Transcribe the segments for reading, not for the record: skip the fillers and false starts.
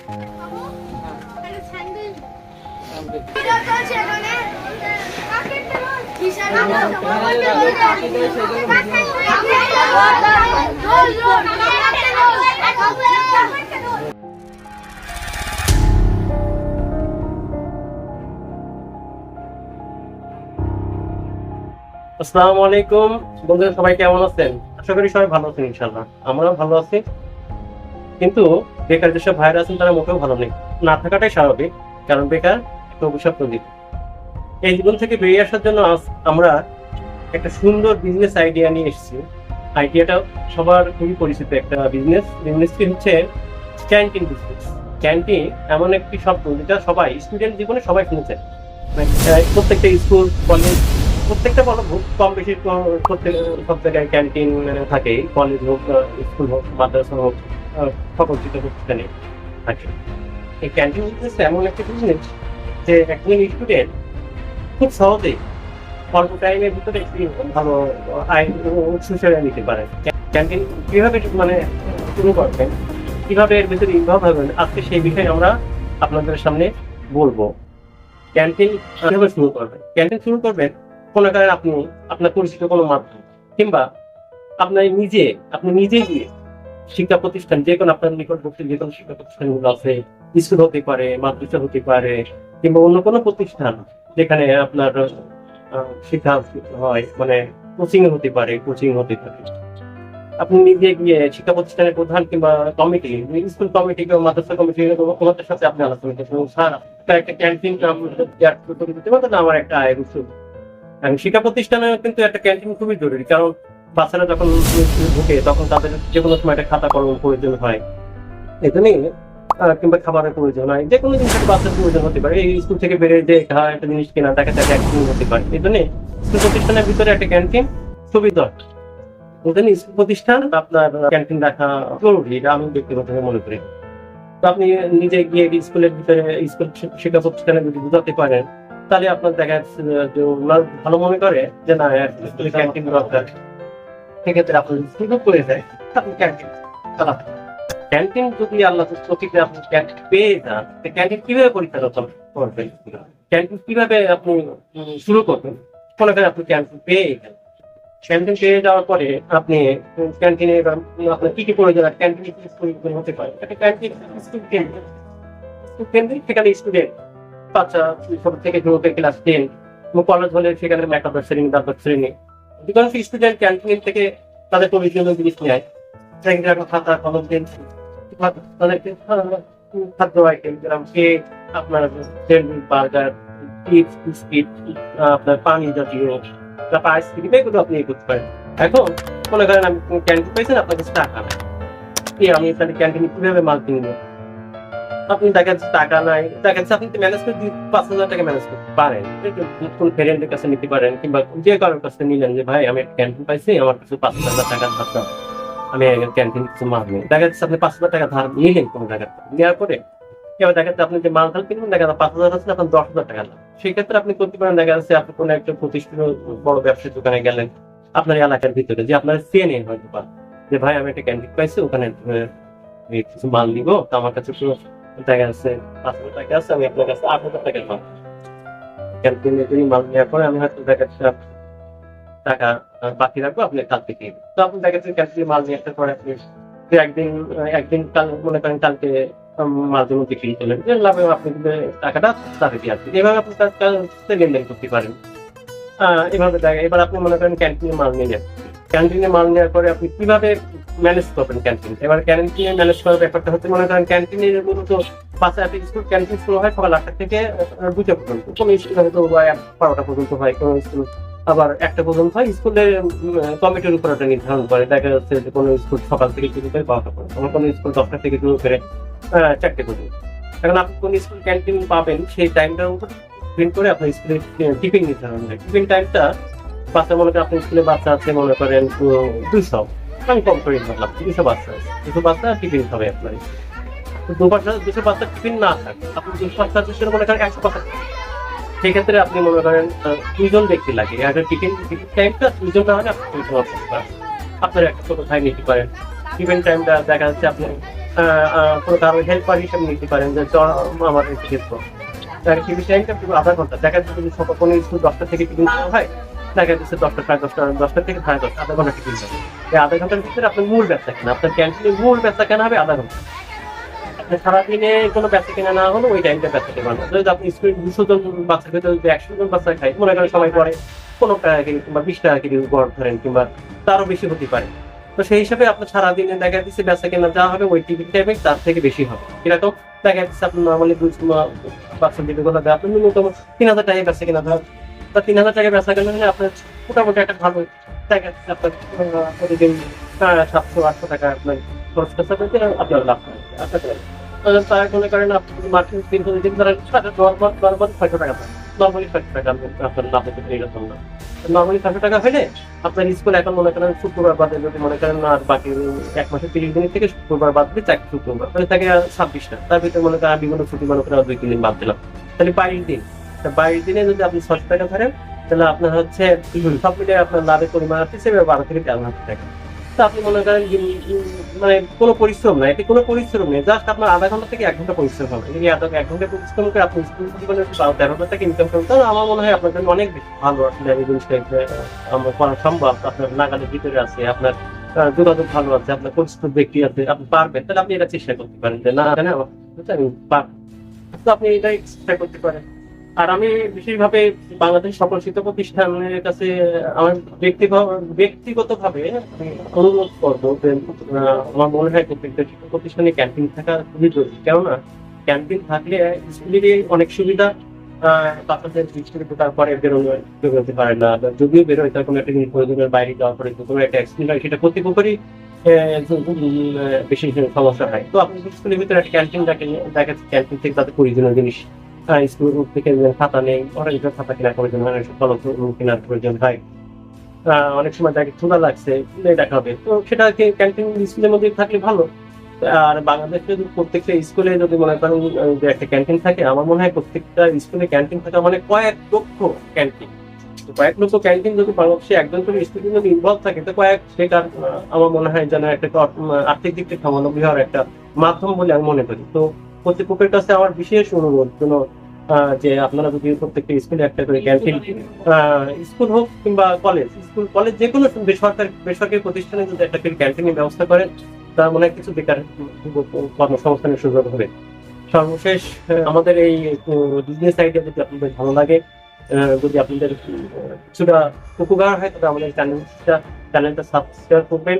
আসসালামু আলাইকুম বন্ধুরা, সবাই কেমন আছেন? আশা করি সবাই ভালো আছেন ইনশাআল্লাহ। আমরাও ভালো আছি, কিন্তু বেকার যেসব ভাইরা আছেন তারা মোটেও ভালো নেই। না থাকাটাই স্বাভাবিক, কারণ বেকার একটা অভিশপ্ত দিক। এই জীবন থেকে বেরিয়ে আসার জন্য আমরা একটা সুন্দর বিজনেস আইডিয়া নিয়ে এসেছি। আইডিয়াটা সবার খুবই পরিচিত একটা বিজনেসটি হচ্ছে ক্যান্টিন বিজনেস। ক্যান্টিন এমন একটি শব্দ যেটা সবাই স্টুডেন্ট জীবনে সবাই শুনেছে। প্রত্যেকটা স্কুল কলেজ, প্রত্যেকটা বলো কম বেশি সব জায়গায় ক্যান্টিন থাকে। কলেজ হোক, স্কুল হোক, মাদ্রাসা হোক, সকল শিক্ষা প্রতিষ্ঠানে থাকে। এই ক্যান্টিন বিজনেস এমন একটা বিজনেস যে একজন স্টুডেন্ট খুব সহজেই অল্প টাইমের ভিতরে একটি ভালো আয় সুবিধা নিতে পারে। ক্যান্টিন কিভাবে শুরু করবেন, কিভাবে এর ভিতরে ইনভলভ হবেন, আজকে সেই বিষয়ে আমরা আপনাদের সামনে বলবো। ক্যান্টিন কিভাবে শুরু করবেন? ক্যান্টিন শুরু করবেন কোনো কারণে আপনি আপনার পরিচিত কোনো মাধ্যম, কিংবা আপনি নিজে গিয়ে শিক্ষা প্রতিষ্ঠান, যে কোনো আপনার নিকটবর্তী যে কোনো শিক্ষা প্রতিষ্ঠানগুলো আছে, স্কুল হতে পারে, মাদ্রাসা হতে পারে, কিংবা অন্য কোনো প্রতিষ্ঠান যেখানে আপনার শিক্ষা হয়, কোচিং হতে পারে। আপনি নিজে গিয়ে শিক্ষা প্রতিষ্ঠানের প্রধান কিংবা কমিটি, স্কুল কমিটি কিংবা মাদ্রাসা কমিটি, ওনাদের সাথে আপনি আলোচনা করছেন, স্যার একটা ক্যান্টিন আমার একটা আয়ের উৎস। শিক্ষা প্রতিষ্ঠানে কিন্তু একটা ক্যান্টিন খুবই জরুরি, কারণ বাচ্চারা যখন ঢুকে তখন তাদের যে কোনো সময় একটা খাতা কলম প্রয়োজন হয়, এজন্যই কিংবা খাবারের প্রয়োজন হয়, যে কোনো জিনিসের বাচ্চার প্রয়োজন হতে পারে। এই স্কুল থেকে বেরিয়ে যে একটা জিনিস কেনা, দেখা যায় একদিন হতে পারে। এই জন্য স্কুল প্রতিষ্ঠানের ভিতরে একটা ক্যান্টিন খুবই দরকার। ওখানে স্কুল প্রতিষ্ঠান আপনার ক্যান্টিন রাখা জরুরি, এটা আমি ব্যক্তিগতভাবে মনে করি। তো আপনি নিজে গিয়ে স্কুলের ভিতরে স্কুল শিক্ষা প্রতিষ্ঠানে যদি বুঝাতে পারেন, তাহলে আপনার দেখা যাচ্ছে যে ওনার ভালো মনে করে যে না, স্কুলে ক্যান্টিন দরকার। সেক্ষেত্রে আপনার সুযোগ করে যায়, আপনি ক্যান্টিন চালাতে। ক্যান্টিন যদি আল্লাহ প্রতিতে আপনি ক্যান্টিন পেয়ে যান, ক্যান্টিন কিভাবে পরিচালনা করবেন, ক্যান্টিন কিভাবে আপনি শুরু করবেন? মনে করেন আপনি ক্যান্টিন পেয়ে গেলেন, ক্যান্টিন পেয়ে যাওয়ার পরে আপনি ক্যান্টিনে আপনার কি কি প্রয়োজন আছে, ক্যান্টিনে হতে পারে একটা ক্যান্টিন স্কুল কেন্দ্রিক। সেখানে স্টুডেন্ট বাচ্চা ছোট থেকে শুরু করে ক্লাস 10, কলেজ হলে সেখানে একাদশ শ্রেণী, দ্বাদশ শ্রেণী, অধিকাংশ স্টুডেন্ট ক্যান্টিন থেকে তাদের প্রয়োজনীয় জিনিস নেয়। খাতা কলম, পেন্সিল, তাদেরকে খাদ্য আইটেম যেরকম কেক, আপনার স্যান্ডউইচ, বার্গার, চিপস, বিস্কিট, আপনার পানি জাতীয়, তারপর আইসক্রিম, এগুলো আপনি করতে পারেন। এখন মনে করেন আমি ক্যান্টিন পাইছেন, আপনার কাছে টাকা নাই, আমি তাহলে ক্যান্টিনে কিভাবে মাল কিনবো? আপনি দেখা যাচ্ছে টাকা নাই, দেখা যাচ্ছে আপনি ম্যানেজ করে 5,000 টাকা ম্যানেজ করতে পারেন। কোন ফ্রেন্ডের কাছে নিতে পারেন, কিংবা যে কারোর কাছে নিলেন যে ভাই আমি একটা ক্যান্টিন পাইছি, আমার কাছে 5,000 টাকা ধার, আমি ক্যান্টিন কিছু মাল নেই। দেখা যাচ্ছে আপনি 5,000 টাকা ধার নিলেন কোনো জায়গা নেওয়ার পরে, এবার দেখা যাচ্ছে আপনি যে মাল ধার কিনবেন, দেখা যাচ্ছে 5,000 আছে, আপনার 10,000 টাকা লাগবে। সেক্ষেত্রে আপনি করতে পারেন, দেখা যাচ্ছে আপনি কোনো একটা প্রতিষ্ঠিত বড় ব্যবসায়ী দোকানে গেলেন আপনার এলাকার ভিতরে, যে আপনার চেনে হয়তো বা, যে ভাই আমি একটা ক্যান্টিন পাইছি, ওখানে কিছু মাল নিবো, তো আমার কাছে দেখা যাচ্ছে 5,000 টাকা আছে, আমি আপনার কাছে 8,000 টাকার মাল ক্যান্টিনে মাল নেওয়ার পরে আমি হয়তো দেখা যাচ্ছে টাকা বাকি রাখবো, আপনি কালকে দিয়ে। তো আপনি দেখা যাচ্ছে ক্যান্টিনে মাল নিয়ে আসার পরে আপনি একদিন কাল মনে করেন কালকে মালগুলো বিক্রি করলেন, যে লাভে আপনি টাকাটা তাকে দিয়ে আসবেন। এভাবে আপনি লেনদেন করতে পারেন। এভাবে দেখা, এবার আপনি মনে করেন ক্যান্টিনে মাল নিয়ে যাচ্ছেন, ক্যান্টিনে মাল নেওয়ার পরে আপনি কিভাবে ম্যানেজ করবেন ক্যান্টিন? এবার ক্যান্টিনে ম্যানেজ করার ব্যাপারটা হচ্ছে, মনে করেন ক্যান্টিনের মূলত বাচ্চাদের স্কুল ক্যান্টিন শুরু হয় সকাল 8টা থেকে 2টা পর্যন্ত, কোনো স্কুল হয়তো 12টা পর্যন্ত হয়, কোনো স্কুল আবার 1টা পর্যন্ত হয়। স্কুলের কমিটির উপর একটা নির্ধারণ করে, দেখা যাচ্ছে যে কোনো স্কুল সকাল থেকে শুরু করে 12টা পর্যন্ত, কোনো স্কুল 10টা থেকে শুরু করে 4টে পর্যন্ত। এখন আপনি কোন স্কুল ক্যান্টিন পাবেন সেই টাইমটার উপর প্রিন্ট করে আপনার স্কুলের টিফিন নির্ধারণ হয়। টিফিন টাইমটা বাচ্চা, মনে করেন আপনার স্কুলে বাচ্চা আছে মনে করেন 200, আমি কম করে ধরলাম 200 বাচ্চা আছে, 200 বাচ্চা টিফিন হবে আপনার। 200 বাচ্চা টিফিন না থাকে, আপনি 200 বাচ্চা মনে করেন 100 বাচ্চা, সেক্ষেত্রে আপনি মনে করেন 2জন ব্যক্তি লাগে। টিফিন টাইমটা 2জন না হলে আপনি আপনার একটা ছোট ভাই নিতে পারেন। টিফিন টাইমটা দেখা যাচ্ছে আপনি কোনো কারো হেল্পার হিসেবে নিতে পারেন যে আমার একটু হেল্প করো। টিফিন টাইমটা পুরো আধা ঘন্টা। দেখা যাচ্ছে যদি সকাল কোনো স্কুল 10টা থেকে টিফিন শুরু হয়, দেখা যাচ্ছে 10টা সাড়ে 10টা 10টা থেকে সাড়ে 10টা আধা ঘন্টা টিফিন হবে। এই আধা ঘন্টার ভিতরে আপনার মূল ব্যবসা কেনা, আপনার ক্যান্টিনের মূল ব্যবসা কেনা হবে আধা ঘন্টা। আপনি সারাদিনে কোনো ব্যবসা কেনা না হলে ওই টাইমটা ব্যবসা কেনা হবে। যদি আপনি স্কুলে 200 জন বাচ্চার ভিতরে যদি 100 জন বাচ্চা খায়, মনে করেন সবাই পরে 15 টাকা কেজি কিংবা 20 টাকা কেজি গড় ধরেন, কিংবা তারও বেশি হতে পারে। তো সেই হিসাবে আপনার সারাদিনে দেখা যাচ্ছে ব্যবসা কেনা যা হবে ওই টিফিন টাইমে তার থেকে বেশি হবে। এরকম দেখা যাচ্ছে আপনার নর্মালি বাচ্চা যেগুলো হবে আপনার ন্যূনতম 3000 টাকায় ব্যবসা কেনা ধর, তা 3000 টাকায় ব্যবসা কেনা হলে আপনার মোটামুটি একটা ভালো দেখা যাচ্ছে আপনার প্রতিদিন 700-800 টাকা আপনার খরচ খরচা করতে আপনার লাভ হয়। তার মনে করেন আপনি মার্কেট দিন প্রতিদিন ধরেন নর্মাল 600 টাকা পান, নর্মালি 600 টাকা আপনার লাভ হতে পারে এরকম না। নর্মালি 600 টাকা হলে আপনার স্কুল এখন মনে করেন শুক্রবার বাদে যদি মনে করেন আর বাকি 1 মাসে 30 দিন থেকে শুক্রবার বাদ দিয়ে 4 শুক্রবার, তাহলে থাকে 26টা। তার ভিতরে মনে করেন বিভিন্ন ছুটি মনে করেন 2-3 দিন বাদ দিলাম, তাহলে 22 দিন। 22 দিনে যদি আপনি 600 টাকা ধরেন, তাহলে আপনার হচ্ছে সব মিলিয়ে আপনার লাভের পরিমাণ আছে 12 থেকে 13,000 টাকা। তো আপনি মনে করেন মানে কোনো পরিশ্রম নাই, এতে কোনো পরিশ্রম নেই, জাস্ট আপনার আধা ঘন্টা থেকে 1 ঘন্টা পরিশ্রম হবে। এই 1 ঘন্টা পরিশ্রম করে আপনি স্কুল জীবনে 13,000 টাকা ইনকাম করবেন, তাহলে আমার মনে হয় আপনার জন্য অনেক বেশি ভালো। আসলে এই জিনিসটা আমার করা সম্ভব, আপনার নাগালের ভিতরে আছে, আপনার যোগাযোগ ভালো আছে, আপনার পরিচিত ব্যক্তি আছে, আপনি পারবেন, তাহলে আপনি এটা চেষ্টা করতে পারেন যে না জানেন আমি পারবো। তো আপনি এটাই চেষ্টা করতে পারেন। আর আমি বিশেষভাবে বাংলাদেশ সকল শিক্ষা প্রতিষ্ঠানের কাছে আমার ব্যক্তিগতভাবে আমি অনুরোধ করবো যে আমার মনে হয় প্রত্যেকটা শিক্ষা প্রতিষ্ঠানে ক্যান্টিন থাকা খুবই জরুরি। কেননা ক্যান্টিন থাকলে স্কুলেরই অনেক সুবিধা, বাচ্চাদের স্কুলে ঢোকার পরে বেরোতে পারে না, যদিও বেরোয় তার কোনো একটা জিনিস প্রয়োজনের বাইরে যাওয়ার পরে কোনো একটা অ্যাক্সিডেন্ট হয়, সেটা কর্তৃপক্ষেরই বেশি সমস্যা হয়। তো আপনি স্কুলের ভিতরে একটা ক্যান্টিন রাখেন, দেখা যাচ্ছে ক্যান্টিন থেকে তাদের প্রয়োজনীয় জিনিস স্কুল থেকে খাতা নেই, অনেক খাতা কেনার প্রয়োজন হয়, কলম কেনার প্রয়োজন হয়, অনেক সময় দেখে ক্ষুধা লাগছে দেখা হবে, তো সেটা ক্যান্টিন স্কুলের মধ্যে থাকলে ভালো। আর বাংলাদেশে প্রত্যেকটা স্কুলে যদি মনে করেন যে একটা ক্যান্টিন থাকে, আমার মনে হয় প্রত্যেকটা স্কুলে ক্যান্টিন থাকা মানে কয়েক লক্ষ ক্যান্টিন। কয়েক লক্ষ ক্যান্টিন যদি বাংলাদেশে একজন করে স্টুডেন্ট যদি ইনভলভ থাকে, তো কয়েক বেকার আমার মনে হয় যেন একটা আর্থিক দিক থেকে স্বাবলম্বী হওয়ার একটা মাধ্যম বলে আমি মনে করি। তো কর্তৃপক্ষের কাছে আমার বিশেষ অনুরোধ যে আপনারা যদি প্রত্যেকটা স্কুলে একটা করে ক্যান্টিন, স্কুল হোক কিংবা কলেজ যে কোনো বেসরকারি প্রতিষ্ঠানে যদি একটা করে ক্যান্টিনের ব্যবস্থা করেন, তার মনে হয় কিছু বেকার কর্মসংস্থানের সুযোগ হবে। সর্বশেষ আমাদের এই বিজনেস আইডিয়া যদি আপনাদের ভালো লাগে, যদি আপনাদের কিছুটা উপকার হয়, তবে আমাদের চ্যানেলটা সাবস্ক্রাইব করবেন।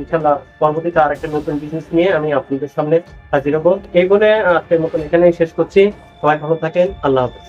ইনশাল্লাহ পরবর্তীতে আর একটা নতুন বিজনেস নিয়ে আমি আপনাদের সামনে হাজির হবো। এই বলে আজকের মতন এখানেই শেষ করছি। সবাই ভালো থাকেন, আল্লাহ হাফেজ।